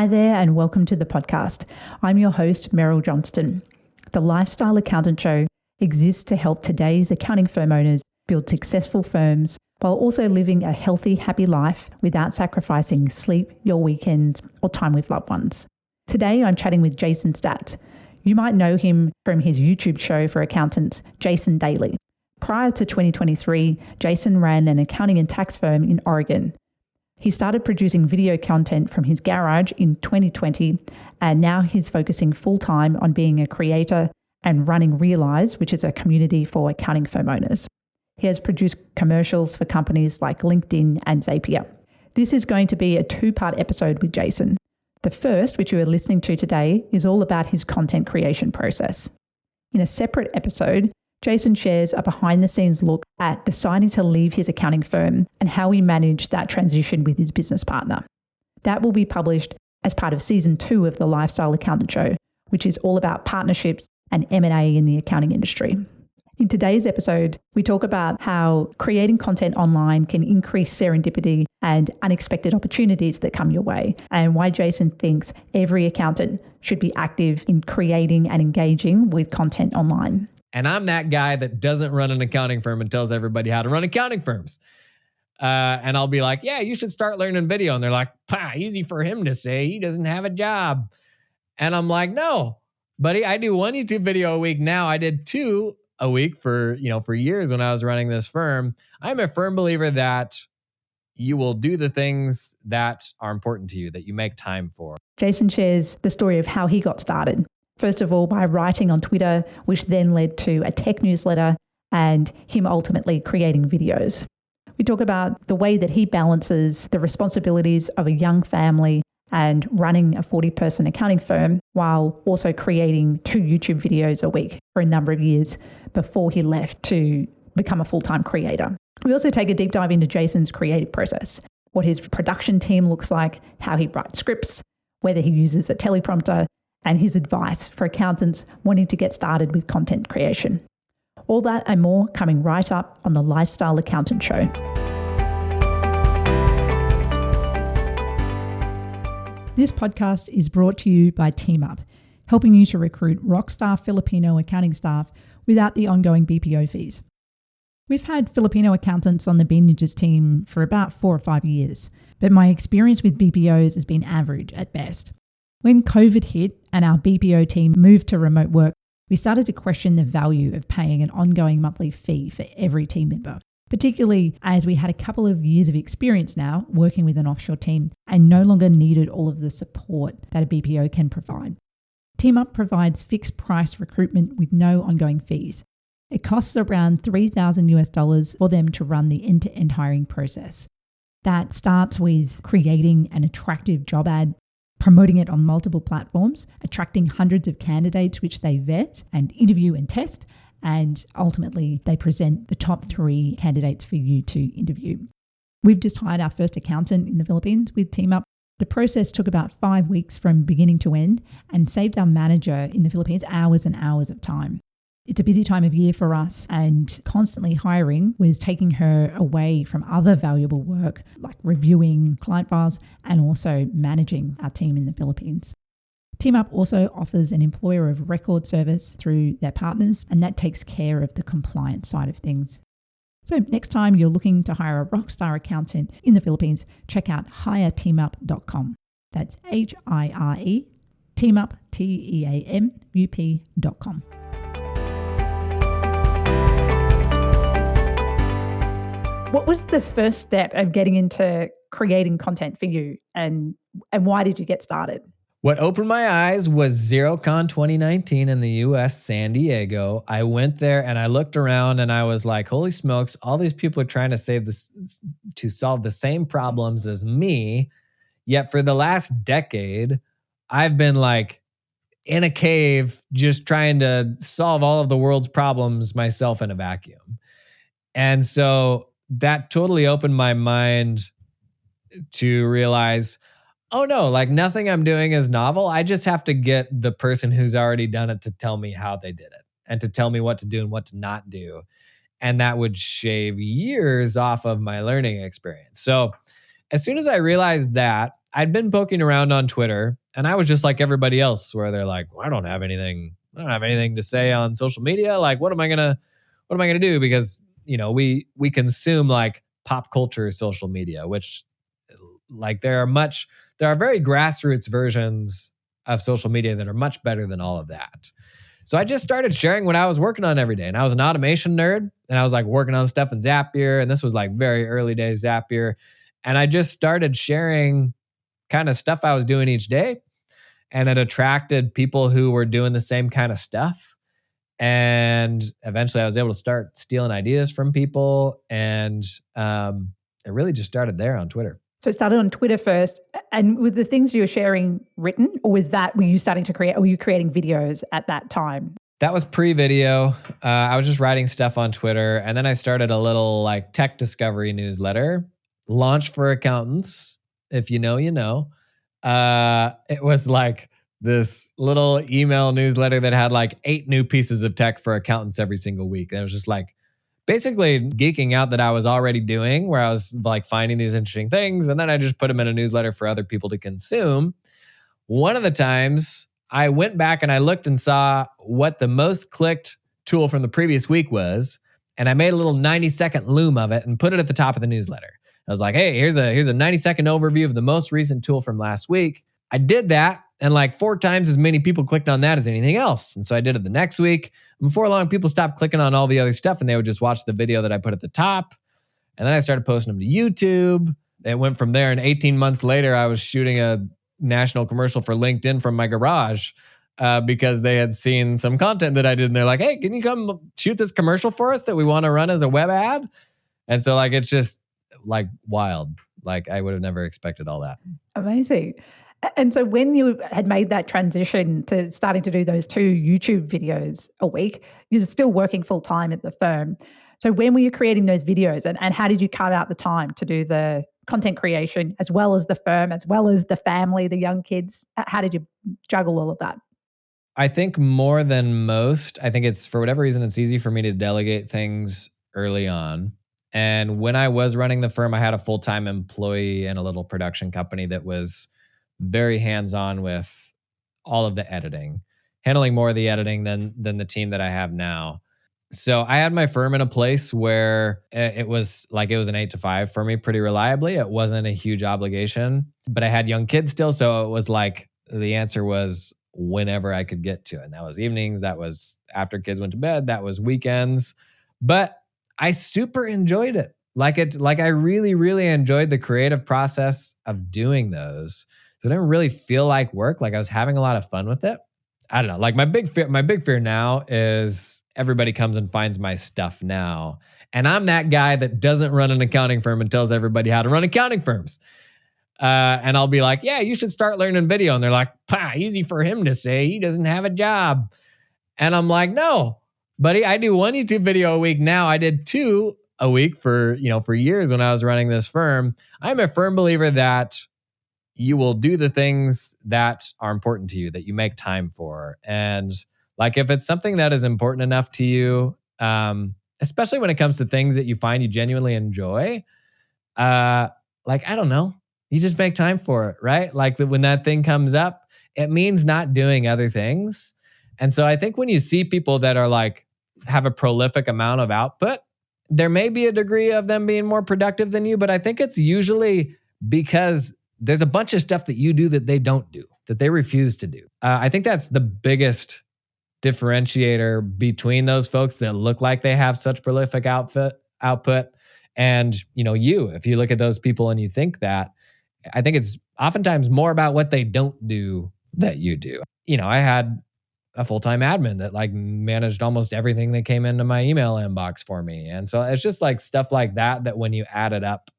Hi there and welcome to the podcast. I'm your host, Meryl Johnston. The Lifestyle Accountant Show exists to help today's accounting firm owners build successful firms while also living a healthy, happy life without sacrificing sleep, your weekends, or time with loved ones. Today, I'm chatting with Jason Staats. You might know him from his YouTube show for accountants, Jason Daily. Prior to 2023, Jason ran an accounting and tax firm in Oregon. He started producing video content from his garage in 2020, and now he's focusing full-time on being a creator and running Realize, which is a community for accounting firm owners. He has produced commercials for companies like LinkedIn and Zapier. This is going to be a two-part episode with Jason. The first, which you are listening to today, is all about his content creation process. In a separate episode, Jason shares a behind-the-scenes look at deciding to leave his accounting firm and how he managed that transition with his business partner. That will be published as part of Season 2 of the Lifestyle Accountant Show, which is all about partnerships and M&A in the accounting industry. In today's episode, we talk about how creating content online can increase serendipity and unexpected opportunities that come your way, and why Jason thinks every accountant should be active in creating and engaging with content online. And I'm that guy that doesn't run an accounting firm and tells everybody how to run accounting firms. And I'll be like, yeah, you should start learning video. And they're like, easy for him to say. He doesn't have a job. And I'm like, no, buddy, I do one YouTube video a week now. I did 2 a week for years when I was running this firm. I'm a firm believer that you will do the things that are important to you, that you make time for. Jason shares the story of how he got started. First of all, by writing on Twitter, which then led to a tech newsletter and him ultimately creating videos. We talk about the way that he balances the responsibilities of a young family and running a 40-person accounting firm while also creating 2 YouTube videos a week for a number of years before he left to become a full-time creator. We also take a deep dive into Jason's creative process, what his production team looks like, how he writes scripts, whether he uses a teleprompter, and his advice for accountants wanting to get started with content creation. All that and more coming right up on the Lifestyle Accountant Show. This podcast is brought to you by Teamup, helping you to recruit rockstar Filipino accounting staff without the ongoing BPO fees. We've had Filipino accountants on the Bean Ninjas team for about 4 or 5 years, but my experience with BPOs has been average at best. When COVID hit and our BPO team moved to remote work, we started to question the value of paying an ongoing monthly fee for every team member, particularly as we had a couple of years of experience now working with an offshore team and no longer needed all of the support that a BPO can provide. Teamup provides fixed price recruitment with no ongoing fees. It costs around $3,000 for them to run the end-to-end hiring process. That starts with creating an attractive job ad, promoting it on multiple platforms, attracting hundreds of candidates which they vet and interview and test, and ultimately they present the top 3 candidates for you to interview. We've just hired our first accountant in the Philippines with Teamup. The process took about 5 weeks from beginning to end and saved our manager in the Philippines hours and hours of time. It's a busy time of year for us, and constantly hiring was taking her away from other valuable work like reviewing client files and also managing our team in the Philippines. Teamup also offers an employer of record service through their partners, and that takes care of the compliance side of things. So next time you're looking to hire a rockstar accountant in the Philippines, check out hireteamup.com. That's HIRE, Teamup, TEAMUP.com. What was the first step of getting into creating content for you, and why did you get started? What opened my eyes was Xerocon 2019 in the US, San Diego. I went there and I looked around and I was like, holy smokes, all these people are trying to solve the same problems as me. Yet for the last decade, I've been like in a cave just trying to solve all of the world's problems myself in a vacuum. And so that totally opened my mind to realize, oh no, like nothing I'm doing is novel. I just have to get the person who's already done it to tell me how they did it and to tell me what to do and what to not do. And that would shave years off of my learning experience. So as soon as I realized that, I'd been poking around on Twitter, and I was just like everybody else, where they're like, well, I don't have anything to say on social media. Like, what am I gonna do? Because we consume like pop culture social media, which like there are very grassroots versions of social media that are much better than all of that. So I just started sharing what I was working on every day. And I was an automation nerd, and I was like working on stuff in Zapier. And this was like very early days Zapier. And I just started sharing kind of stuff I was doing each day. And it attracted people who were doing the same kind of stuff. And eventually I was able to start stealing ideas from people. And it really just started there on Twitter. So it started on Twitter first. And with the things you were sharing written, or were you starting to create, or were you creating videos at that time? That was pre-video. I was just writing stuff on Twitter. And then I started a little like tech discovery newsletter, Launch for Accountants. If you know, you know. It was like this little email newsletter that had like 8 new pieces of tech for accountants every single week. And it was just like basically geeking out that I was already doing, where I was like finding these interesting things. And then I just put them in a newsletter for other people to consume. One of the times I went back and I looked and saw what the most clicked tool from the previous week was. And I made a little 90-second loom of it and put it at the top of the newsletter. I was like, hey, here's a 90-second overview of the most recent tool from last week. I did that, and like 4 times as many people clicked on that as anything else. And so I did it the next week. Before long, people stopped clicking on all the other stuff, and they would just watch the video that I put at the top. And then I started posting them to YouTube. It went from there, and 18 months later, I was shooting a national commercial for LinkedIn from my garage because they had seen some content that I did. And they're like, hey, can you come shoot this commercial for us that we want to run as a web ad? And so like, it's just like wild. Like I would have never expected all that. Amazing. And so when you had made that transition to starting to do those 2 YouTube videos a week, you're still working full time at the firm. So when were you creating those videos, and how did you carve out the time to do the content creation as well as the firm, as well as the family, the young kids? How did you juggle all of that? I think more than most, I think it's for whatever reason, it's easy for me to delegate things early on. And when I was running the firm, I had a full-time employee in a little production company that was very hands-on with all of the editing, handling more of the editing than the team that I have now. So I had my firm in a place where it was an 8 to 5 for me pretty reliably. It wasn't a huge obligation, but I had young kids still. So it was like the answer was whenever I could get to it. And that was evenings, that was after kids went to bed, that was weekends. But I super enjoyed it. Like I really, really enjoyed the creative process of doing those. So it didn't really feel like work. Like I was having a lot of fun with it. I don't know. Like my big fear now is everybody comes and finds my stuff now. And I'm that guy that doesn't run an accounting firm and tells everybody how to run accounting firms. And I'll be like, yeah, you should start learning video. And they're like, easy for him to say. He doesn't have a job. And I'm like, no, buddy, I do 1 YouTube video a week now. I did 2 a week for years when I was running this firm. I'm a firm believer that you will do the things that are important to you, that you make time for. And like, if it's something that is important enough to you, especially when it comes to things that you find you genuinely enjoy, like, I don't know, you just make time for it, right? Like when that thing comes up, it means not doing other things. And so I think when you see people that are like, have a prolific amount of output, there may be a degree of them being more productive than you, but I think it's usually because there's a bunch of stuff that you do that they don't do, that they refuse to do. I think that's the biggest differentiator between those folks that look like they have such prolific output and, if you look at those people and you think that, I think it's oftentimes more about what they don't do that you do. I had a full-time admin that like managed almost everything that came into my email inbox for me. And so it's just like stuff like that when you add it up,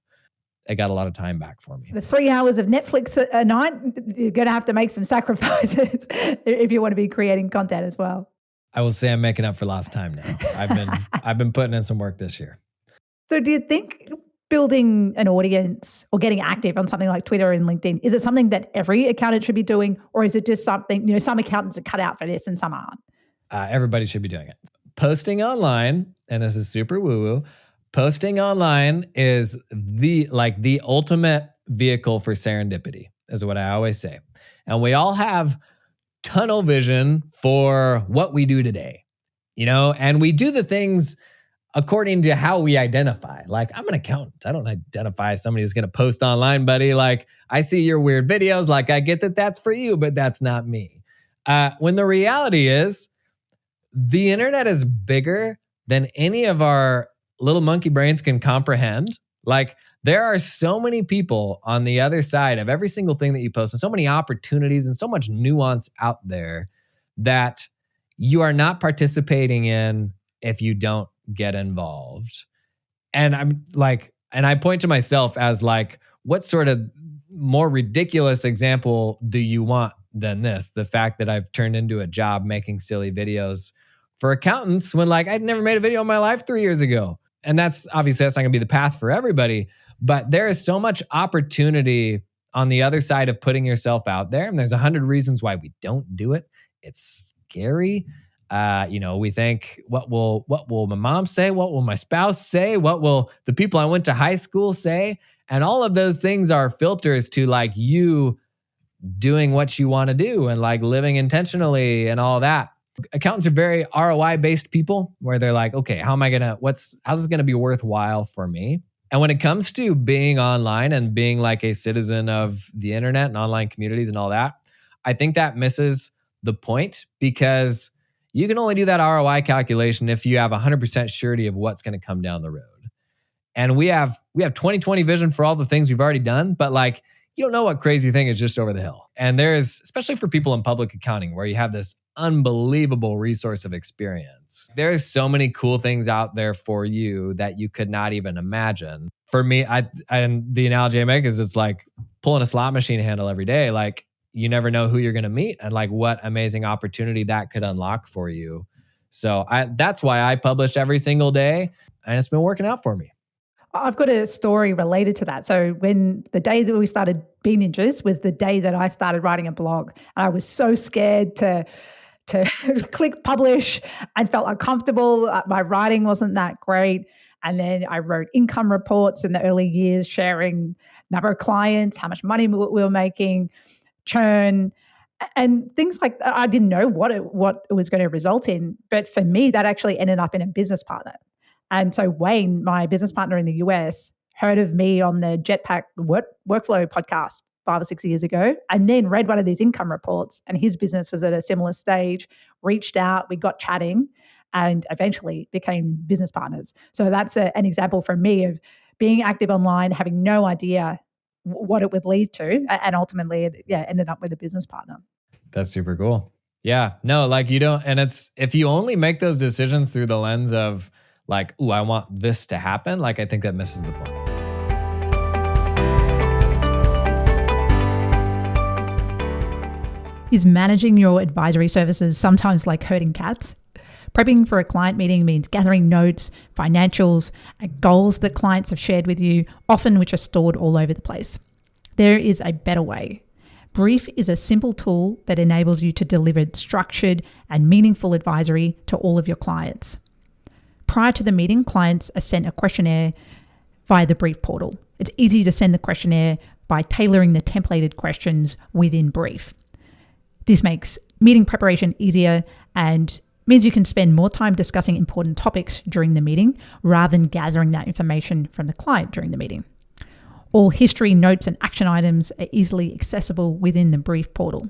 it got a lot of time back for me. The 3 hours of Netflix a night, you're going to have to make some sacrifices if you want to be creating content as well. I will say I'm making up for lost time now. I've been putting in some work this year. So do you think building an audience or getting active on something like Twitter and LinkedIn, is it something that every accountant should be doing, or is it just something, some accountants are cut out for this and some aren't? Everybody should be doing it. Posting online, and this is super woo-woo, posting online is the ultimate vehicle for serendipity. is what I always say. And we all have tunnel vision for what we do today, and we do the things according to how we identify. Like, I'm an accountant. I don't identify as somebody who's going to post online, buddy. Like, I see your weird videos. Like, I get that that's for you, but that's not me. When the reality is, the internet is bigger than any of our little monkey brains can comprehend. Like, there are so many people on the other side of every single thing that you post, and so many opportunities and so much nuance out there that you are not participating in if you don't get involved. And I point to myself as like, what sort of more ridiculous example do you want than this? The fact that I've turned into a job making silly videos for accountants when like I'd never made a video in my life 3 years ago. And that's not gonna be the path for everybody, but there is so much opportunity on the other side of putting yourself out there. And there's 100 reasons why we don't do it. It's scary. We think, what will my mom say? What will my spouse say? What will the people I went to high school say? And all of those things are filters to like you doing what you want to do and like living intentionally and all that. Accountants are very ROI based people where they're like, okay, how's this going to be worthwhile for me? And when it comes to being online and being like a citizen of the internet and online communities and all that, I think that misses the point, because you can only do that ROI calculation if you have 100% surety of what's going to come down the road. And we have 20/20 vision for all the things we've already done, but like, you don't know what crazy thing is just over the hill. And there's, especially for people in public accounting, where you have this unbelievable resource of experience. There's so many cool things out there for you that you could not even imagine. For me, and the analogy I make is it's like pulling a slot machine handle every day. Like, you never know who you're going to meet and like what amazing opportunity that could unlock for you. So that's why I publish every single day, and it's been working out for me. I've got a story related to that. So when the day that we started Bee Ninjas was the day that I started writing a blog. And I was so scared to click publish and felt uncomfortable. My writing wasn't that great. And then I wrote income reports in the early years, sharing number of clients, how much money we were making, churn, and things like that. I didn't know what it was going to result in. But for me, that actually ended up in a business partner. And so Wayne, my business partner in the US, heard of me on the Jetpack Workflow podcast 5 or 6 years ago, and then read one of these income reports, and his business was at a similar stage, reached out, we got chatting, and eventually became business partners. So that's an example for me of being active online, having no idea what it would lead to, and ultimately it ended up with a business partner. That's super cool. Yeah, no, like you don't, and it's, if you only make those decisions through the lens of like, ooh, I want this to happen, like I think that misses the point. Is managing your advisory services sometimes like herding cats? Prepping for a client meeting means gathering notes, financials, and goals that clients have shared with you, often which are stored all over the place. There is a better way. Brieff is a simple tool that enables you to deliver structured and meaningful advisory to all of your clients. Prior to the meeting, clients are sent a questionnaire via the Brieff portal. It's easy to send the questionnaire by tailoring the templated questions within Brieff. This makes meeting preparation easier and means you can spend more time discussing important topics during the meeting rather than gathering that information from the client during the meeting. All history, notes, and action items are easily accessible within the Brieff portal.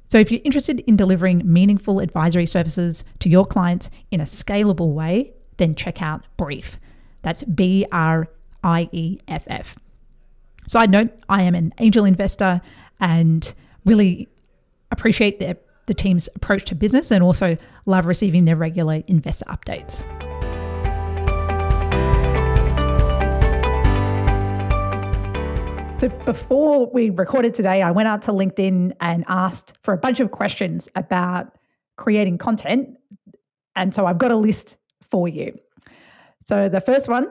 So if you're interested in delivering meaningful advisory services to your clients in a scalable way, then check out Brieff. That's Brieff. Side note, I am an angel investor and really appreciate the team's approach to business, and also love receiving their regular investor updates. So before we recorded today, I went out to LinkedIn and asked for a bunch of questions about creating content. And so I've got a list for you. So the first one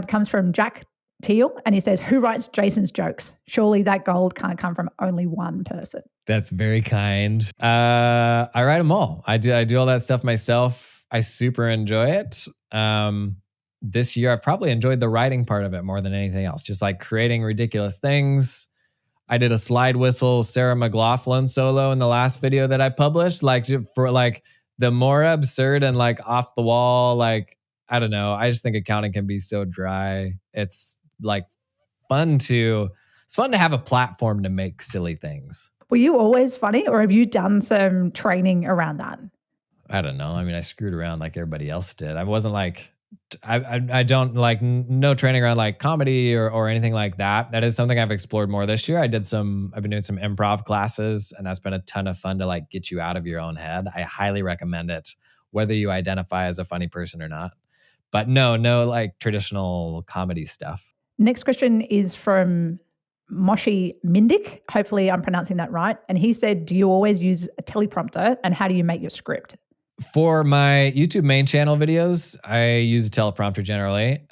comes from Jack Teal, and he says, "Who writes Jason's jokes? Surely that gold can't come from only one person." That's very kind. I write them all. I do all that stuff myself. I super enjoy it. This year, I've probably enjoyed the writing part of it more than anything else. Just like creating ridiculous things. I did a slide whistle Sarah McLachlan solo in the last video that I published, like for like the more absurd and like off the wall, like, I don't know. I just think accounting can be so dry. It's like it's fun to have a platform to make silly things. Were you always funny, or have you done some training around that? I don't know. I mean, I screwed around like everybody else did. I wasn't like, I don't like no training around like comedy or anything like that. That is something I've explored more this year. I've been doing some improv classes, and that's been a ton of fun to like get you out of your own head. I highly recommend it, whether you identify as a funny person or not. But no like traditional comedy stuff. Next question is from Moshi Mindik. Hopefully I'm pronouncing that right. And he said, do you always use a teleprompter, and how do you make your script? For my YouTube main channel videos, I use a teleprompter generally.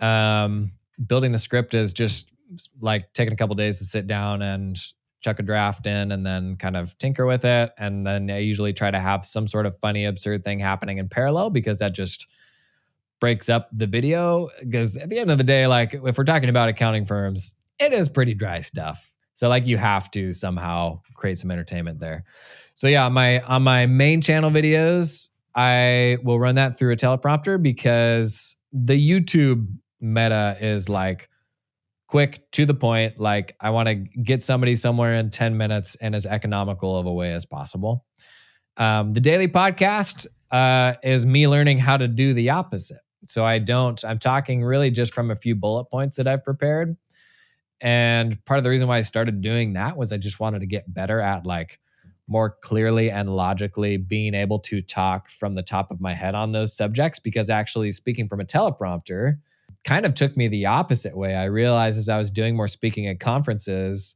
Building the script is just like taking a couple days to sit down and chuck a draft in and then kind of tinker with it. And then I usually try to have some sort of funny, absurd thing happening in parallel, because that just breaks up the video. Because at the end of the day, like if we're talking about accounting firms, it is pretty dry stuff. So like you have to somehow create some entertainment there. So yeah, on my main channel videos, I will run that through a teleprompter, because the YouTube meta is like quick to the point. Like I want to get somebody somewhere in 10 minutes in as economical of a way as possible. The daily podcast is me learning how to do the opposite. So I'm talking really just from a few bullet points that I've prepared. And part of the reason why I started doing that was I just wanted to get better at like more clearly and logically being able to talk from the top of my head on those subjects, because actually speaking from a teleprompter kind of took me the opposite way. I realized as I was doing more speaking at conferences,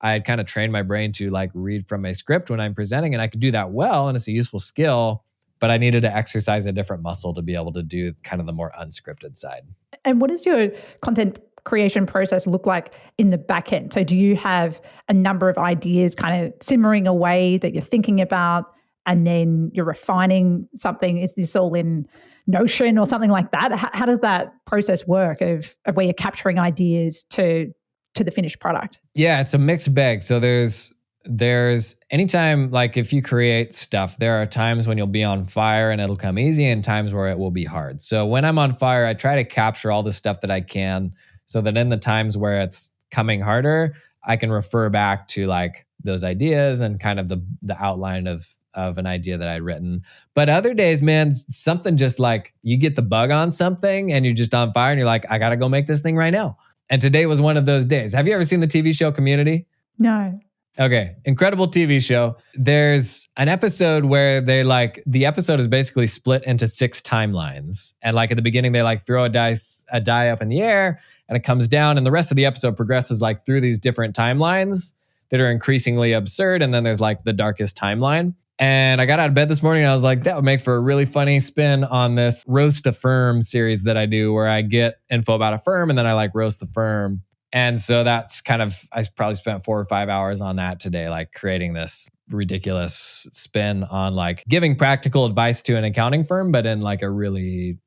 I had kind of trained my brain to like read from a script when I'm presenting, and I could do that well, and it's a useful skill, but I needed to exercise a different muscle to be able to do kind of the more unscripted side. And what does your content creation process look like in the back end? So do you have a number of ideas kind of simmering away that you're thinking about, and then you're refining something? Is this all in Notion or something like that? How does that process work of where you're capturing ideas to the finished product? Yeah, it's a mixed bag. So there's anytime, like if you create stuff, there are times when you'll be on fire and it'll come easy, and times where it will be hard. So when I'm on fire, I try to capture all the stuff that I can, so that in the times where it's coming harder, I can refer back to like those ideas and kind of the outline of an idea that I'd written. But other days, man, something just like you get the bug on something and you're just on fire and you're like, I got to go make this thing right now. And today was one of those days. Have you ever seen the TV show Community? No. Okay. Incredible TV show. There's an episode where the episode is basically split into 6 timelines. And like at the beginning, they like throw a die up in the air, and it comes down, and the rest of the episode progresses like through these different timelines that are increasingly absurd. And then there's like the darkest timeline. And I got out of bed this morning and I was like, that would make for a really funny spin on this roast a firm series that I do, where I get info about a firm and then I like roast the firm. And so that's kind of, I probably spent 4 or 5 hours on that today, like creating this ridiculous spin on like giving practical advice to an accounting firm, but in like a really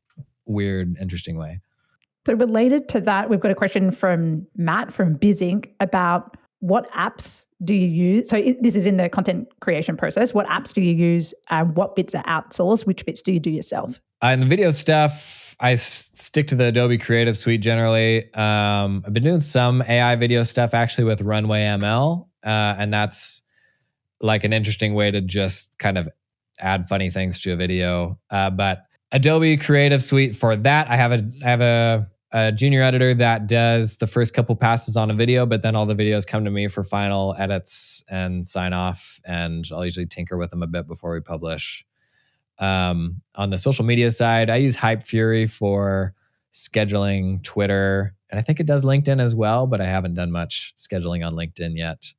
weird, interesting way. So related to that, we've got a question from Matt from Biz Inc. about what apps do you use? So this is in the content creation process. What apps do you use? What bits are outsourced? Which bits do you do yourself? In the video stuff, I stick to the Adobe Creative Suite generally. I've been doing some AI video stuff actually with Runway ML. And that's like an interesting way to just kind of add funny things to a video. But Adobe Creative Suite for that, I have a junior editor that does the first couple passes on a video, but then all the videos come to me for final edits and sign off, and I'll usually tinker with them a bit before we publish. On the social media side, I use Hype Fury for scheduling Twitter, and I think it does LinkedIn as well, but I haven't done much scheduling on LinkedIn yet.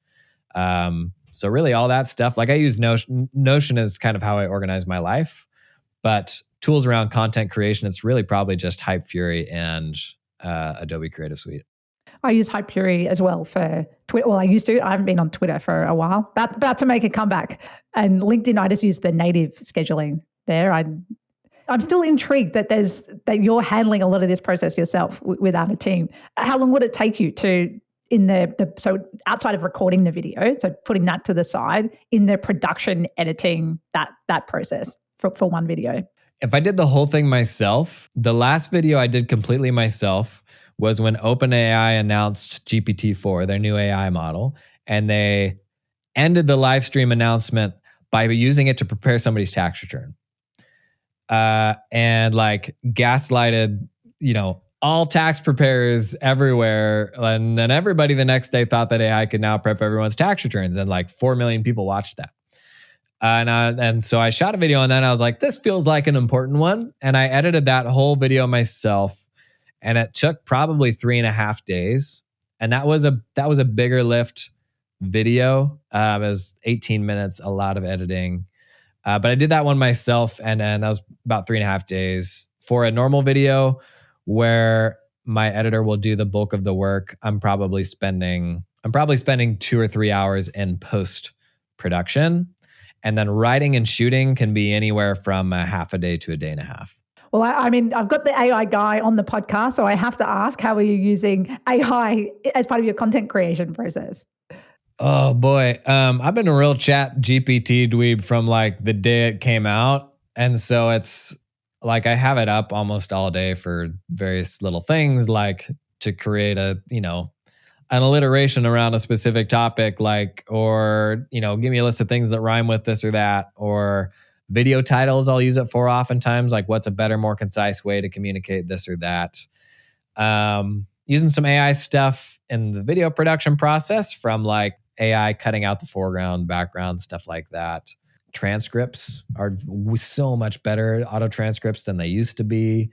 So really all that stuff, like I use Notion. Notion is kind of how I organize my life, but tools around content creation, it's really probably just Hype Fury and Adobe Creative Suite. I use Hype Fury as well for Twitter. Well, I used to. I haven't been on Twitter for a while. About to make a comeback. And LinkedIn, I just use the native scheduling there. I'm still intrigued that you're handling a lot of this process yourself without a team. How long would it take you to in so outside of recording the video, so putting that to the side, in the production editing that process for one video? If I did the whole thing myself, the last video I did completely myself was when OpenAI announced GPT-4, their new AI model, and they ended the live stream announcement by using it to prepare somebody's tax return. And like gaslighted, all tax preparers everywhere. And then everybody the next day thought that AI could now prep everyone's tax returns. And like 4 million people watched that. And so I shot a video on that and I was like, this feels like an important one. And I edited that whole video myself. And it took probably 3.5 days. And that was a bigger lift video. It was 18 minutes, a lot of editing. But I did that one myself. And that was about 3.5 days. For a normal video where my editor will do the bulk of the work, I'm probably spending 2 or 3 hours in post production. And then writing and shooting can be anywhere from a half a day to a day and a half. Well, I mean, I've got the AI guy on the podcast, so I have to ask, how are you using AI as part of your content creation process? Oh boy. I've been a real chat GPT dweeb from like the day it came out. And so it's like, I have it up almost all day for various little things, like to create an alliteration around a specific topic, like, or, give me a list of things that rhyme with this or that, or video titles I'll use it for oftentimes, like what's a better, more concise way to communicate this or that. Using some AI stuff in the video production process, from like AI cutting out the foreground, background, stuff like that. Transcripts are so much better, auto transcripts, than they used to be.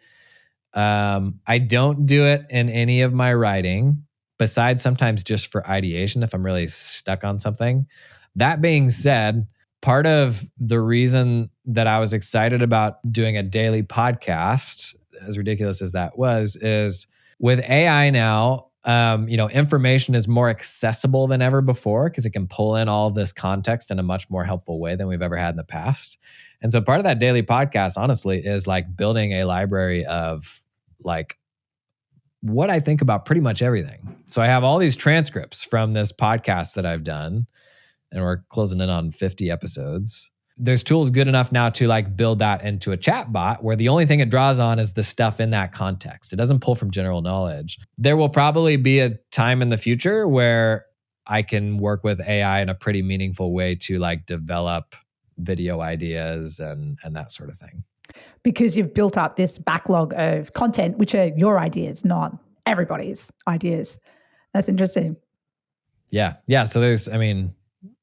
I don't do it in any of my writing, besides sometimes just for ideation if I'm really stuck on something. That being said, part of the reason that I was excited about doing a daily podcast, as ridiculous as that was, is with AI now, information is more accessible than ever before because it can pull in all of this context in a much more helpful way than we've ever had in the past. And so part of that daily podcast, honestly, is like building a library of like what I think about pretty much everything. So I have all these transcripts from this podcast that I've done, and we're closing in on 50 episodes. There's tools good enough now to like build that into a chat bot where the only thing it draws on is the stuff in that context. It doesn't pull from general knowledge. There will probably be a time in the future where I can work with AI in a pretty meaningful way to like develop video ideas and that sort of thing. Because you've built up this backlog of content, which are your ideas, not everybody's ideas. That's interesting. Yeah. So there's,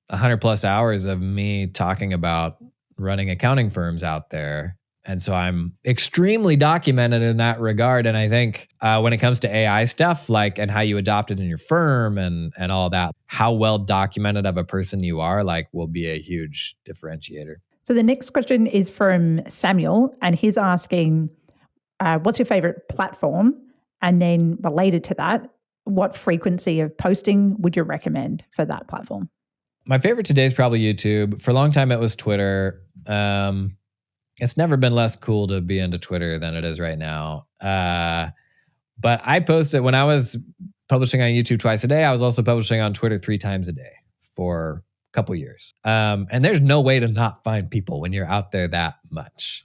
100 plus hours of me talking about running accounting firms out there. And so I'm extremely documented in that regard. And I think when it comes to AI stuff, like, and how you adopt it in your firm and all that, how well documented of a person you are, like, will be a huge differentiator. So the next question is from Samuel, and he's asking, what's your favorite platform? And then related to that, what frequency of posting would you recommend for that platform? My favorite today is probably YouTube. For a long time, it was Twitter. It's never been less cool to be into Twitter than it is right now. But I posted, when I was publishing on YouTube twice a day, I was also publishing on Twitter 3 times a day for a couple years. And there's no way to not find people when you're out there that much.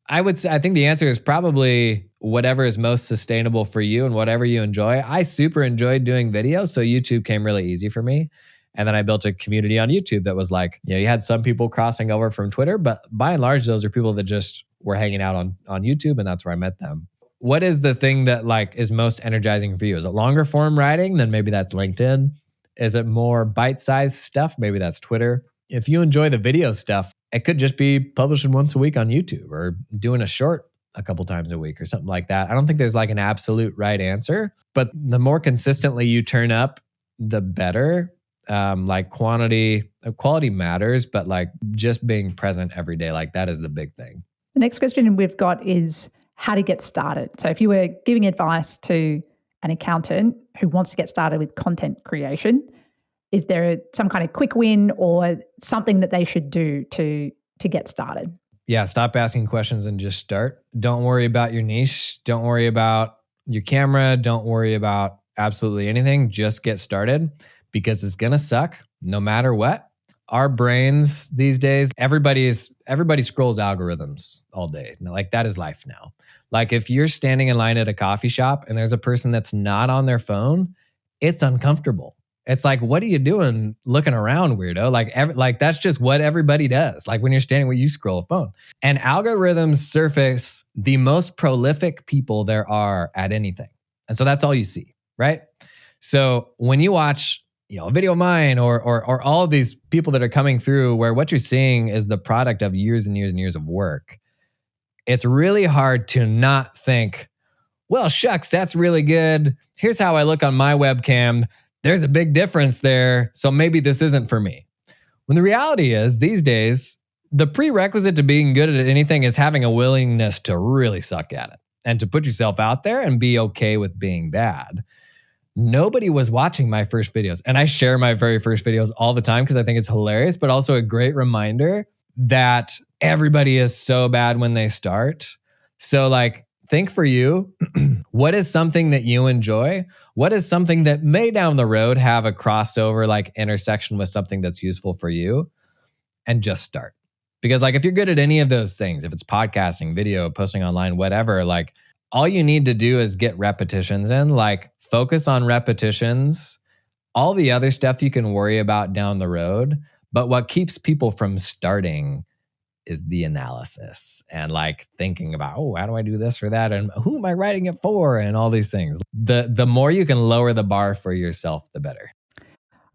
I think the answer is probably whatever is most sustainable for you and whatever you enjoy. I super enjoyed doing video, so YouTube came really easy for me. And then I built a community on YouTube that was like, you had some people crossing over from Twitter, but by and large, those are people that just were hanging out on YouTube, and that's where I met them. What is the thing that like is most energizing for you? Is it longer form writing? Then maybe that's LinkedIn. Is it more bite-sized stuff? Maybe that's Twitter. If you enjoy the video stuff, it could just be publishing once a week on YouTube or doing a short a couple times a week or something like that. I don't think there's like an absolute right answer, but the more consistently you turn up, the better. Like quality matters, but like just being present every day, like that is the big thing. The next question we've got is how to get started. So if you were giving advice to an accountant who wants to get started with content creation, is there some kind of quick win or something that they should do to get started? Yeah, stop asking questions and just start. Don't worry about your niche. Don't worry about your camera. Don't worry about absolutely anything, just get started because it's going to suck no matter what. Our brains these days, everybody scrolls algorithms all day. Like that is life now. Like if you're standing in line at a coffee shop and there's a person that's not on their phone, it's uncomfortable. It's like, what are you doing looking around, weirdo? Like that's just what everybody does. Like when you're standing where you scroll a phone. And algorithms surface the most prolific people there are at anything. And so that's all you see, right? So when you watch, a video of mine or all of these people that are coming through where what you're seeing is the product of years and years and years of work, it's really hard to not think, well, shucks, that's really good. Here's how I look on my webcam. There's a big difference there. So maybe this isn't for me. When the reality is these days, the prerequisite to being good at anything is having a willingness to really suck at it and to put yourself out there and be okay with being bad. Nobody was watching my first videos. And I share my very first videos all the time because I think it's hilarious, but also a great reminder that everybody is so bad when they start. So like, think for you, what is something that you enjoy? What is something that may down the road have a crossover, like intersection with something that's useful for you? And just start. Because like, if you're good at any of those things, if it's podcasting, video, posting online, whatever, like all you need to do is get repetitions in, like focus on repetitions, all the other stuff you can worry about down the road. But what keeps people from starting is the analysis and like thinking about, oh, how do I do this or that? And who am I writing it for? And all these things. The more you can lower the bar for yourself, the better.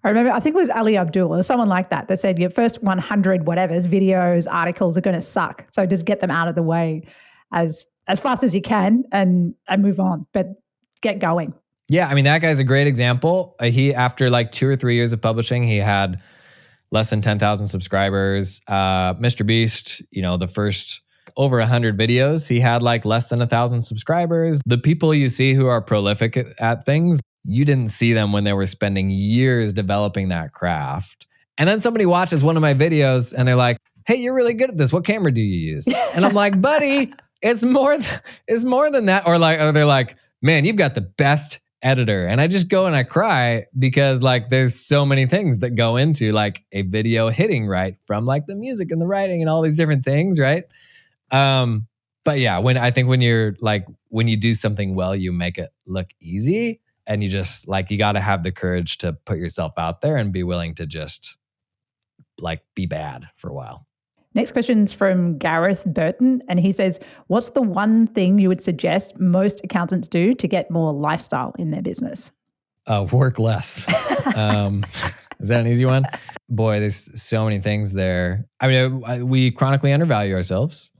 I remember, I think it was Ali Abdul or someone like that said your first 100 whatevers, videos, articles are going to suck. So just get them out of the way as fast as you can and move on, but get going. Yeah, I mean, that guy's a great example. He, after like 2 or 3 years of publishing, he had less than 10,000 subscribers. Mr. Beast, the first over 100 videos, he had like less than 1,000 subscribers. The people you see who are prolific at things, you didn't see them when they were spending years developing that craft. And then somebody watches one of my videos and they're like, hey, you're really good at this. What camera do you use? And I'm like, buddy, it's more than that. Or they're like, man, you've got the best editor. And I just go and I cry because like there's so many things that go into like a video hitting right, from like the music and the writing and all these different things, right? But yeah, when you do something well, you make it look easy, and you just like, you got to have the courage to put yourself out there and be willing to just like be bad for a while. Next question's from Gareth Burton, and he says, what's the one thing you would suggest most accountants do to get more lifestyle in their business? Work less. Is that an easy one? Boy, there's so many things there. I mean, we chronically undervalue ourselves.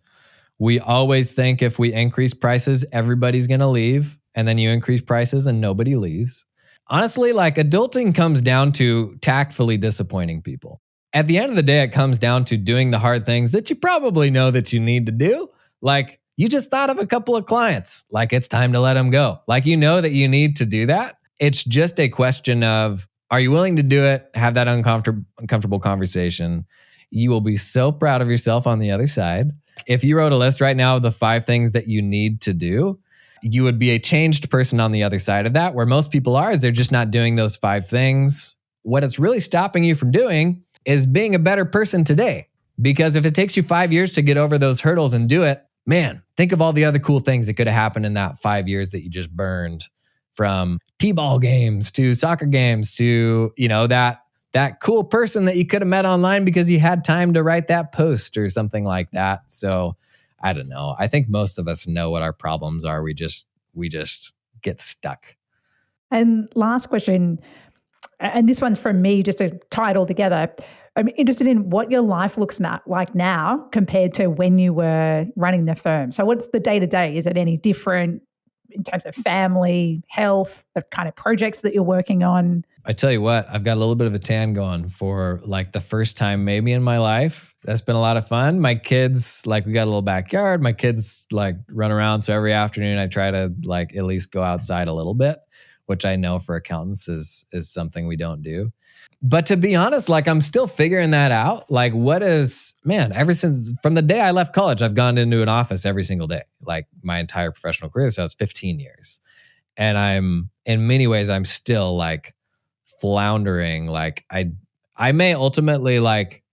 We always think if we increase prices, everybody's going to leave. And then you increase prices and nobody leaves. Honestly, like adulting comes down to tactfully disappointing people. At the end of the day, it comes down to doing the hard things that you probably know that you need to do. Like you just thought of a couple of clients, like it's time to let them go. Like you know that you need to do that. It's just a question of, are you willing to do it? Have that uncomfortable conversation. You will be so proud of yourself on the other side. If you wrote a list right now of the 5 things that you need to do, you would be a changed person on the other side of that. Where most people are is they're just not doing those 5 things. What it's really stopping you from doing is being a better person today. Because if it takes you 5 years to get over those hurdles and do it, man, think of all the other cool things that could have happened in that 5 years that you just burned, from t-ball games to soccer games to, that cool person that you could have met online because you had time to write that post or something like that. So I don't know. I think most of us know what our problems are. We just get stuck. And last question, and this one's from me, just to tie it all together. I'm interested in what your life looks like now compared to when you were running the firm. So what's the day-to-day? Is it any different in terms of family, health, the kind of projects that you're working on? I tell you what, I've got a little bit of a tan going for like the first time maybe in my life. That's been a lot of fun. My kids, like we got a little backyard. My kids like run around. So every afternoon I try to like at least go outside a little bit, which I know for accountants is something we don't do. But to be honest, like I'm still figuring that out. Like ever since from the day I left college, I've gone into an office every single day, like my entire professional career. So it's 15 years. And in many ways, I'm still like floundering. Like I may ultimately like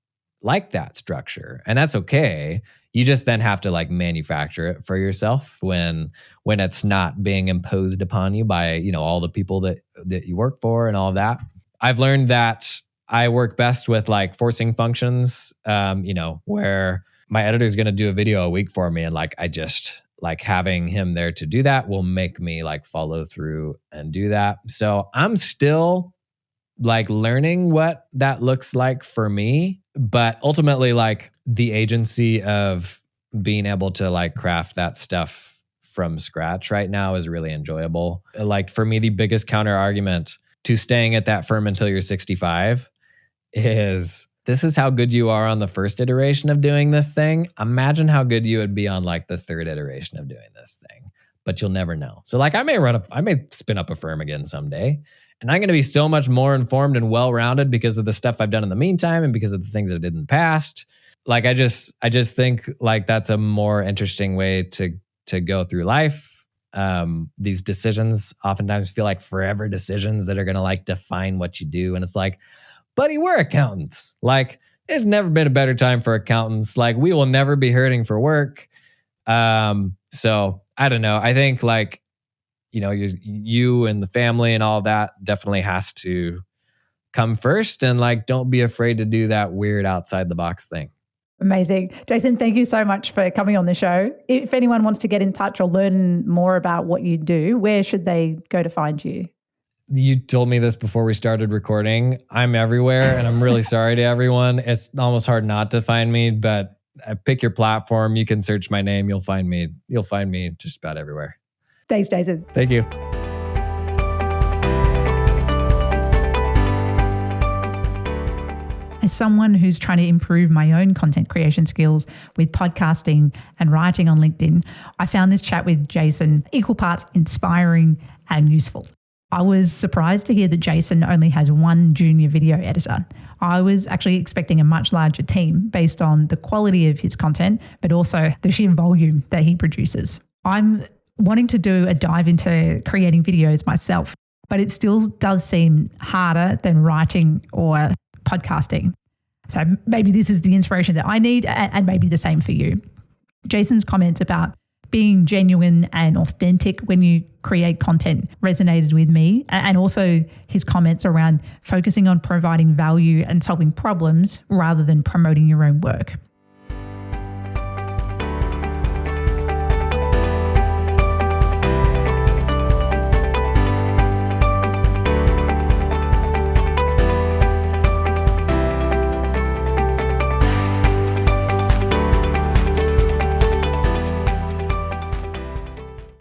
that structure, and that's okay. You just then have to like manufacture it for yourself when it's not being imposed upon you by, you know, all the people that you work for and all of that. I've learned that I work best with like forcing functions, you know, where my editor is going to do a video a week for me. And like, I just like having him there to do that will make me like follow through and do that. So I'm still like learning what that looks like for me, but ultimately like the agency of being able to like craft that stuff from scratch right now is really enjoyable. Like for me, the biggest counter argument to staying at that firm until you're 65 is this is how good you are on the first iteration of doing this thing. Imagine how good you would be on like the third iteration of doing this thing, but you'll never know. So like I may spin up a firm again someday, and I'm going to be so much more informed and well-rounded because of the stuff I've done in the meantime and because of the things I did in the past. Like I just think like that's a more interesting way to go through life. These decisions oftentimes feel like forever decisions that are going to like define what you do. And it's like, buddy, we're accountants. Like there's never been a better time for accountants. Like we will never be hurting for work. So I don't know. I think like, you know, you and the family and all that definitely has to come first, and like, don't be afraid to do that weird outside the box thing. Amazing. Jason, thank you so much for coming on the show. If anyone wants to get in touch or learn more about what you do, where should they go to find you? You told me this before we started recording. I'm everywhere, and I'm really sorry to everyone. It's almost hard not to find me, but pick your platform. You can search my name. You'll find me. You'll find me just about everywhere. Thanks, Jason. Thank you. As someone who's trying to improve my own content creation skills with podcasting and writing on LinkedIn, I found this chat with Jason equal parts inspiring and useful. I was surprised to hear that Jason only has one junior video editor. I was actually expecting a much larger team based on the quality of his content, but also the sheer volume that he produces. I'm wanting to do a dive into creating videos myself, but it still does seem harder than writing or podcasting. So maybe this is the inspiration that I need, and maybe the same for you. Jason's comments about being genuine and authentic when you create content resonated with me, and also his comments around focusing on providing value and solving problems rather than promoting your own work.